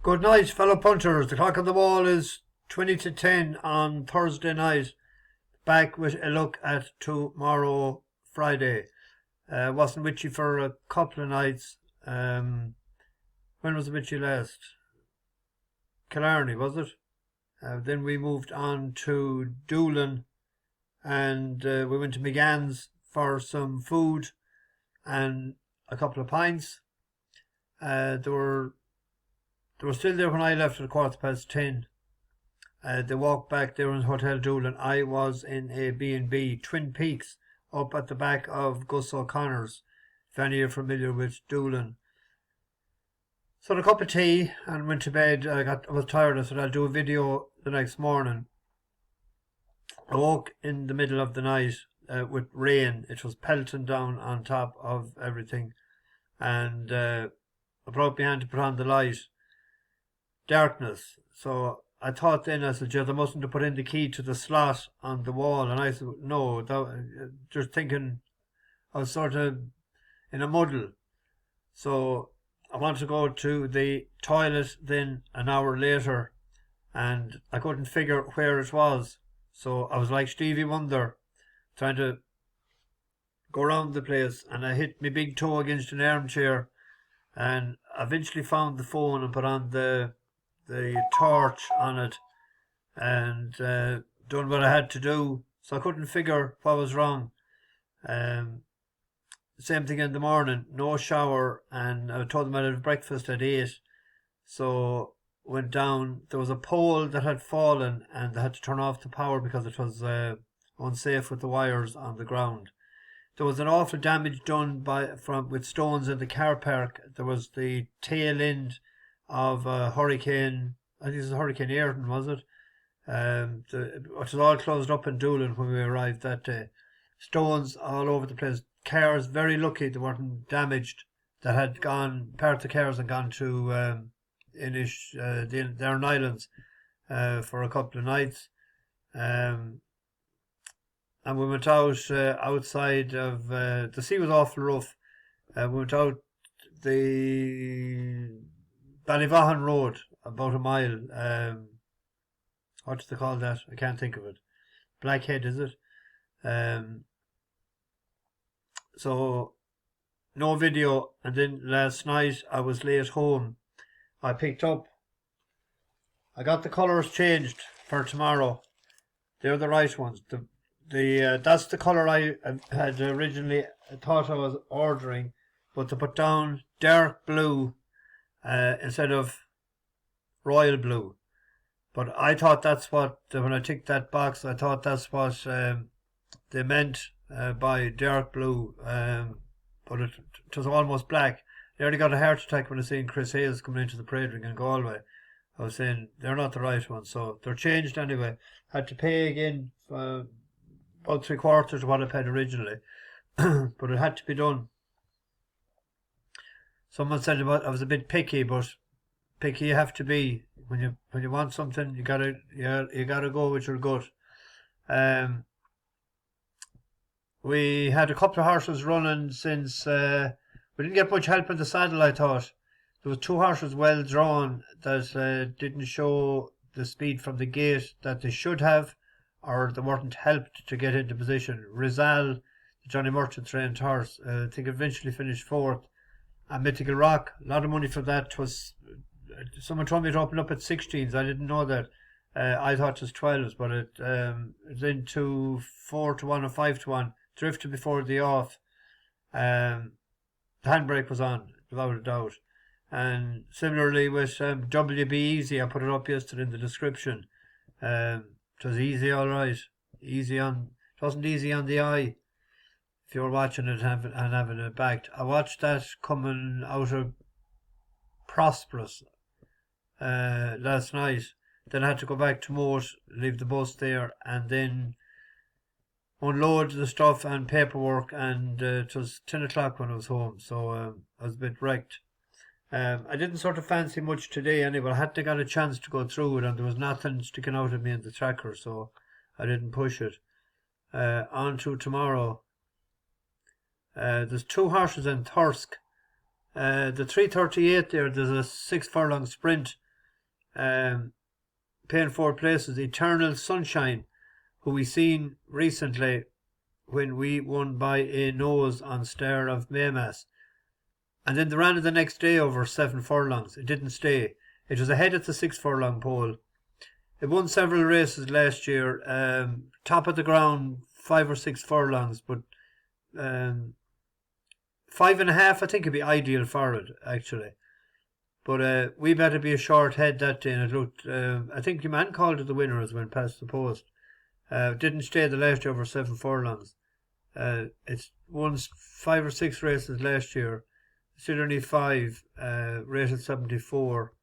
Good night, fellow punters. The clock on the wall is 20 to 10 on Thursday night. Back with a look at tomorrow, Friday. Wasn't with you for a couple of nights. When was it with you last? Killarney, was it? Then we moved on to Doolin, and we went to McGann's for some food and a couple of pints. They were still there when I left at 10:15. They walked back. They were in Hotel Doolin. I was in a B&B, Twin Peaks, up at the back of Gus O'Connor's, if any are familiar with Doolin. So a cup of tea and went to bed. I was tired. I said I'll do a video the next morning. I woke in the middle of the night with rain. It was pelting down on top of everything. And I brought my hand to put on the light. Darkness. So I thought then, I said, they mustn't have put in the key to the slot on the wall. And I said, no, just thinking I was sort of in a muddle. So I wanted to go to the toilet then an hour later, and I couldn't figure where it was. So I was like Stevie Wonder, trying to go around the place, and I hit my big toe against an armchair, and eventually found the phone and put on the torch on it, and done what I had to do. So I couldn't figure what was wrong. Same thing in the morning, no shower, and I told them I'd have breakfast at 8. So went down. There was a pole that had fallen, and they had to turn off the power because it was unsafe with the wires on the ground. There was an awful damage done with stones in the car park. There was the tail end of Hurricane. I think it was Hurricane Ayrton, was it? It was all closed up in Doolin when we arrived that day. Stones all over the place. Cars, very lucky they weren't damaged. That had gone, part of the cars had gone to the Aran Islands for a couple of nights. And we went out outside of, the sea was awful rough. We went out the Ballyvaughan Road, about a mile. What do they call that? I can't think of it. Blackhead, is it? So no video. And then last night I was late home. I got the colours changed for tomorrow. They're the right ones. That's the colour I had originally thought I was ordering, but they put down dark blue instead of royal blue. But I thought that's what, when I ticked that box, I thought that's what they meant by dark blue, but it was almost black. I nearly got a heart attack when I seen Chris Hayes coming into the parade ring in Galway. I was saying they're not the right ones, so they're changed anyway. Had to pay again for about 3/4 of what I paid originally, but it had to be done. Someone said I was a bit picky, but picky you have to be when you want something. You gotta go with your gut. We had a couple of horses running since we didn't get much help in the saddle. I thought there was 2 horses well drawn that didn't show the speed from the gate that they should have, or they weren't helped to get into position. Rizal, the Johnny Merchant trained horse, I think eventually finished 4th. And Mythical Rock, a lot of money for that. Someone told me it opened up at 16s. I didn't know that. I thought it was 12s, but it's into 4-1 or 5-1. Drifted before the off. The handbrake was on, without a doubt. And similarly with WB Easy, I put it up yesterday in the description. It was easy, all right. It wasn't easy on the eye. If you were watching it and having it backed. I watched that coming out of Prosperous last night. Then I had to go back to Moat, leave the bus there, and then unload the stuff and paperwork, and it was 10 o'clock when I was home, so I was a bit wrecked. I didn't sort of fancy much today anyway. I hadn't got a chance to go through it, and there was nothing sticking out of me in the tracker, so I didn't push it. On to tomorrow. There's 2 horses in Thirsk. The 3:38 there's a 6 furlong sprint paying 4 places. Eternal Sunshine, who we seen recently when we won by a nose on Star of Maymas. And then they ran it the next day over 7 furlongs. It didn't stay. It was ahead at the 6 furlong pole. It won several races last year. Top of the ground, 5 or 6 furlongs, but 5.5, I think, would be ideal for it, actually. But we better be a short head that day, and it looked, I think your man called it the winner as went past the post. Didn't stay the last year over 7 furlongs. It's won 5 or 6 races last year. Still only 5, rated 74.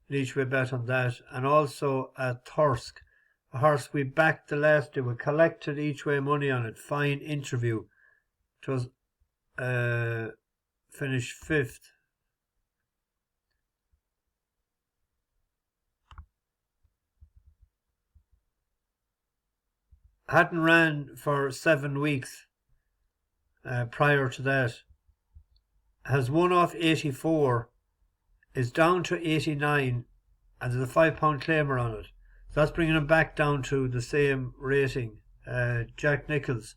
Each way bet on that. And also at Thirsk, a horse we backed the last day. We collected each way money on it. Fine Interview. It was finished 5th. Hadn't ran for 7 weeks prior to that. Has won off 84, is down to 89, and there's a £5 claimer on it. So that's bringing him back down to the same rating. Jack Nichols,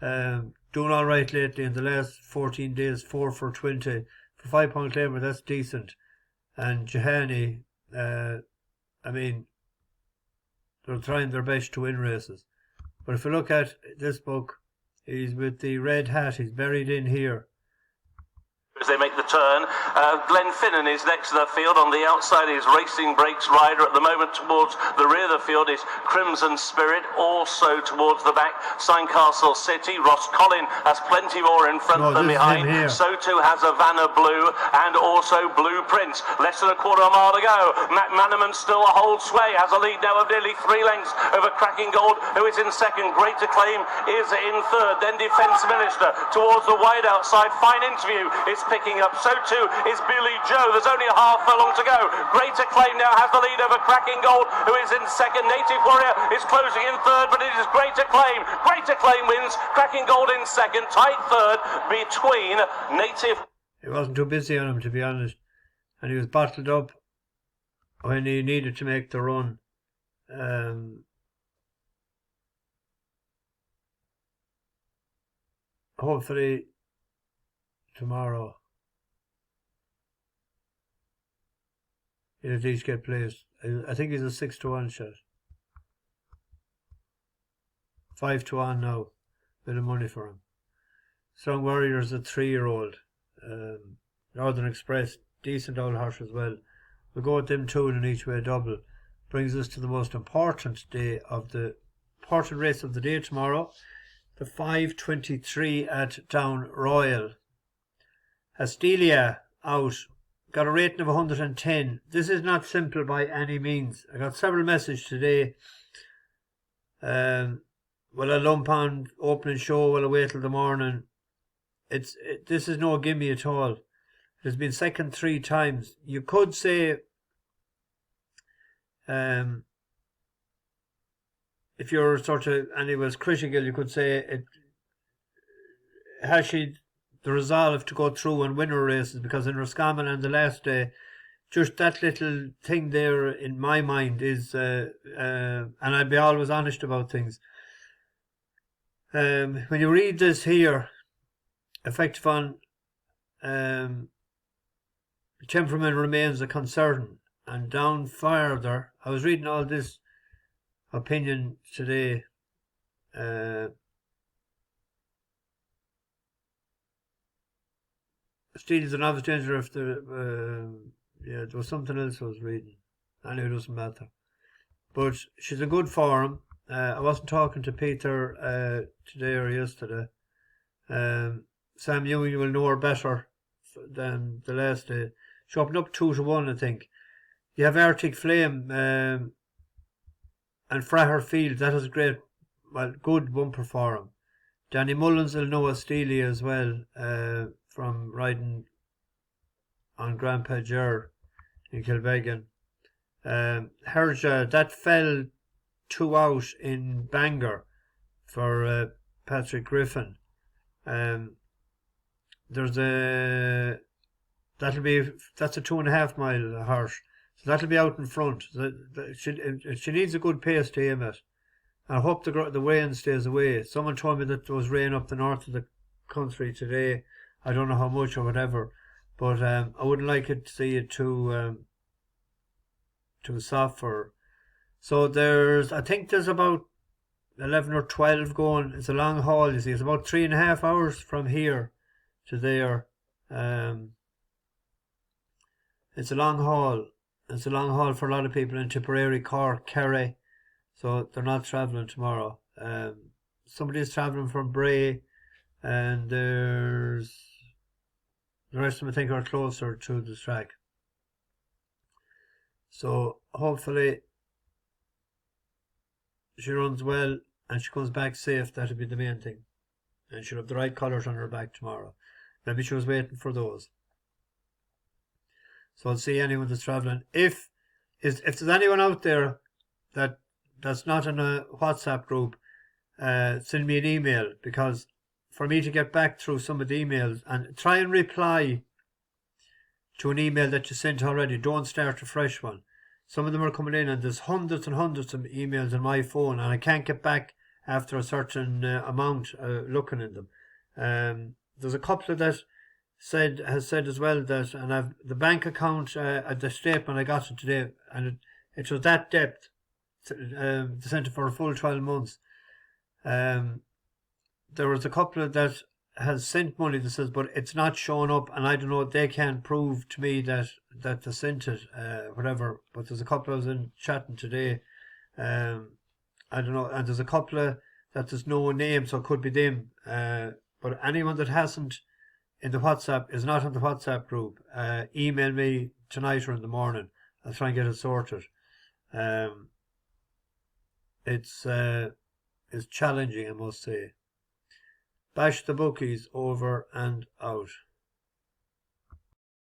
doing all right lately in the last 14 days, 4 for 20. For £5 claimer, that's decent. And Jahani, I mean, they're trying their best to win races. But if you look at this book, he's with the red hat, he's buried in here. As they make the turn, Glenfinnan is next to the field. On the outside is Racing Breaks Rider. At the moment towards the rear of the field is Crimson Spirit. Also towards the back, Castle City. Ross Collin has plenty more in front than behind. So too has Havana Blue and also Blue Prince. Less than a quarter of a mile to go. Matt Manaman still a hold sway. Has a lead now of nearly 3 lengths over Cracking Gold, who is in second. Great Acclaim is in third. Then Defence Minister towards the wide outside. Fine Interview is picking up, so too is Billy Joe. There's only a half furlong to go. Great Acclaim now has the lead over Cracking Gold, who is in second. Native Warrior is closing in third, but it is Great Acclaim. Great Acclaim wins. Cracking Gold in second. Tight third between Native. It wasn't too busy on him, to be honest, and he was bottled up when he needed to make the run. Hopefully tomorrow he'll at least get placed. I think he's a 6-1 shot. 5-1 now. Bit of money for him. Strong Warrior's a 3-year-old. Northern Express, decent old horse as well. We'll go with them 2 in an each way double. Brings us to the most important race of the day tomorrow. The 5:23 at Down Royal. Astelia out. Got a rating of 110. This is not simple by any means. I got several messages today. Will I lump on opening show? Will I wait till the morning? This is no gimme at all. It has been second 3 times. You could say, if you're sort of, and it was critical, you could say, has she the resolve to go through and win her races? Because in Roscommon and the last day, just that little thing there in my mind is, and I'd be always honest about things. When you read this here, effective on temperament remains a concern, and down further, I was reading all this opinion today. Steel is an obvious danger if there was something else I was reading. Anyway, it doesn't matter. But she's in good form. I wasn't talking to Peter today or yesterday. Sam Ewing will know her better than the last day. She opened up 2-1, I think. You have Arctic Flame and Fraher Field. That was a good bumper for him. Danny Mullins will know Astelia as well, from riding on Grandpa Ger in Kilbeggan. Herja, that fell 2 out in Bangor for Patrick Griffin. That's a 2.5 mile horse. So that'll be out in front. She needs a good pace to aim at. I hope the rain stays away. Someone told me that there was rain up the north of the country today. I don't know how much or whatever, but I wouldn't like it to see it too soft for her. So I think there's about 11 or 12 going. It's a long haul, you see. It's about 3.5 hours from here to there. It's a long haul. It's a long haul for a lot of people in Tipperary, Cork, Kerry. So they're not travelling tomorrow. Somebody's travelling from Bray, and the rest of them I think are closer to the track. So hopefully she runs well and she comes back safe. That'll be the main thing. And she'll have the right colours on her back tomorrow. Maybe she was waiting for those. So I'll see anyone that's travelling. If there's anyone out there that's not in a WhatsApp group, send me an email, because for me to get back through some of the emails and try and reply to an email that you sent already. Don't start a fresh one. Some of them are coming in and there's hundreds and hundreds of emails on my phone and I can't get back after a certain amount looking in them. There's a couple that has said as well that, and I've the bank account at the statement I got it today, and it was that depth. They sent it for a full 12 months. There was a couple that has sent money that says, but it's not showing up, and I don't know, they can't prove to me that they sent it, whatever. But there's a couple I was in chatting today. I don't know, and there's a couple that there's no name, so it could be them. But anyone that hasn't in the WhatsApp is not in the WhatsApp group. Email me tonight or in the morning. I'll try and get it sorted. It's challenging, I must say. Bash the bookies, over and out.